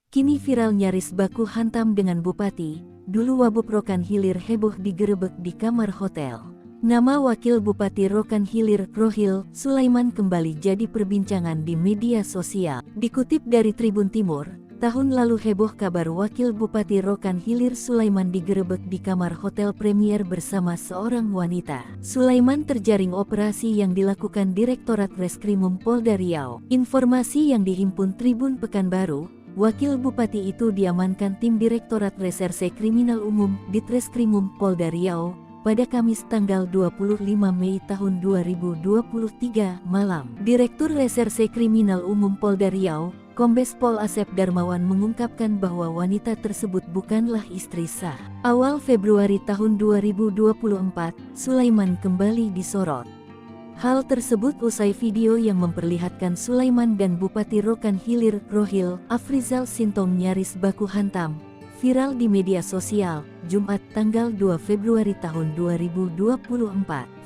Kini viral nyaris baku hantam dengan bupati, dulu Wabub Rokan Hilir heboh digerebek di kamar hotel. Nama Wakil Bupati Rokan Hilir, Rohil Sulaiman kembali jadi perbincangan di media sosial. Dikutip dari Tribun Timur, tahun lalu heboh kabar Wakil Bupati Rokan Hilir Sulaiman digerebek di kamar hotel Premier bersama seorang wanita. Sulaiman terjaring operasi yang dilakukan Direktorat Reskrimum Polda Riau. Informasi yang dihimpun Tribun Pekanbaru, Wakil Bupati itu diamankan tim Direktorat Reserse Kriminal Umum Ditreskrimum Polda Riau pada Kamis tanggal 25 Mei tahun 2023 malam. Direktur Reserse Kriminal Umum Polda Riau, Kombes Pol Asep Darmawan mengungkapkan bahwa wanita tersebut bukanlah istri sah. Awal Februari tahun 2024, Sulaiman kembali disorot. Hal tersebut usai video yang memperlihatkan Sulaiman dan Bupati Rokan Hilir, Rohil Afrizal Sintong nyaris baku hantam, viral di media sosial, Jumat tanggal 2 Februari tahun 2024.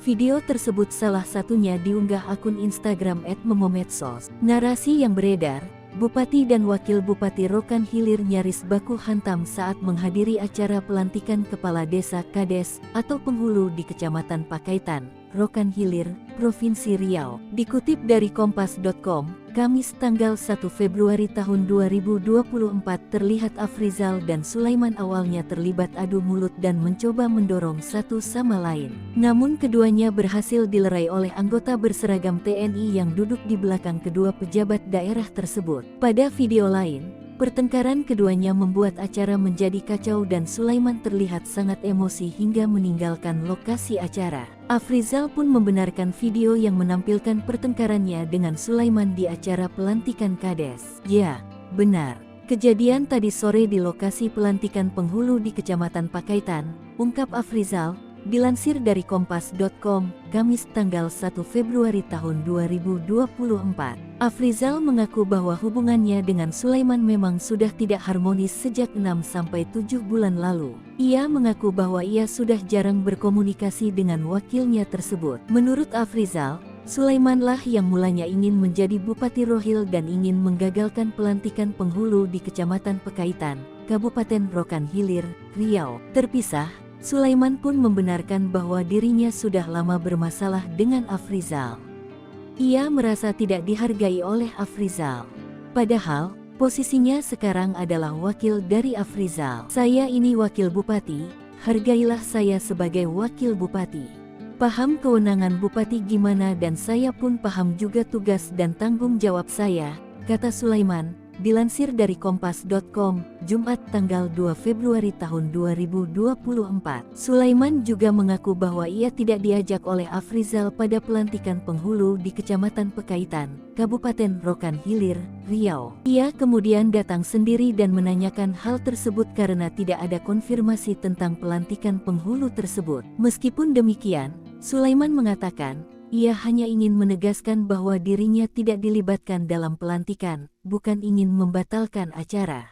Video tersebut salah satunya diunggah akun Instagram @memomedsos. Narasi yang beredar, Bupati dan Wakil Bupati Rokan Hilir nyaris baku hantam saat menghadiri acara pelantikan Kepala Desa Kades atau penghulu di Kecamatan Pakaitan, Rokan Hilir, Provinsi Riau. Dikutip dari kompas.com, Kamis tanggal 1 Februari tahun 2024 terlihat Afrizal dan Sulaiman awalnya terlibat adu mulut dan mencoba mendorong satu sama lain. Namun keduanya berhasil dilerai oleh anggota berseragam TNI yang duduk di belakang kedua pejabat daerah tersebut. Pada video lain, pertengkaran keduanya membuat acara menjadi kacau dan Sulaiman terlihat sangat emosi hingga meninggalkan lokasi acara. Afrizal pun membenarkan video yang menampilkan pertengkarannya dengan Sulaiman di acara pelantikan Kades. Ya, benar. Kejadian tadi sore di lokasi pelantikan penghulu di Kecamatan Pakaitan, ungkap Afrizal. Dilansir dari kompas.com, Kamis tanggal 1 Februari tahun 2024. Afrizal mengaku bahwa hubungannya dengan Sulaiman memang sudah tidak harmonis sejak 6-7 bulan lalu. Ia mengaku bahwa ia sudah jarang berkomunikasi dengan wakilnya tersebut. Menurut Afrizal, Sulaimanlah yang mulanya ingin menjadi Bupati Rohil dan ingin menggagalkan pelantikan penghulu di Kecamatan Pakaitan, Kabupaten Rokan Hilir, Riau. Terpisah, Sulaiman pun membenarkan bahwa dirinya sudah lama bermasalah dengan Afrizal. Ia merasa tidak dihargai oleh Afrizal. Padahal, posisinya sekarang adalah wakil dari Afrizal. Saya ini wakil bupati, hargailah saya sebagai wakil bupati. Paham kewenangan bupati gimana dan saya pun paham juga tugas dan tanggung jawab saya, kata Sulaiman. Dilansir dari kompas.com, Jumat tanggal 2 Februari tahun 2024. Sulaiman juga mengaku bahwa ia tidak diajak oleh Afrizal pada pelantikan penghulu di Kecamatan Pakaitan, Kabupaten Rokan Hilir, Riau. Ia kemudian datang sendiri dan menanyakan hal tersebut karena tidak ada konfirmasi tentang pelantikan penghulu tersebut. Meskipun demikian, Sulaiman mengatakan, ia hanya ingin menegaskan bahwa dirinya tidak dilibatkan dalam pelantikan, bukan ingin membatalkan acara.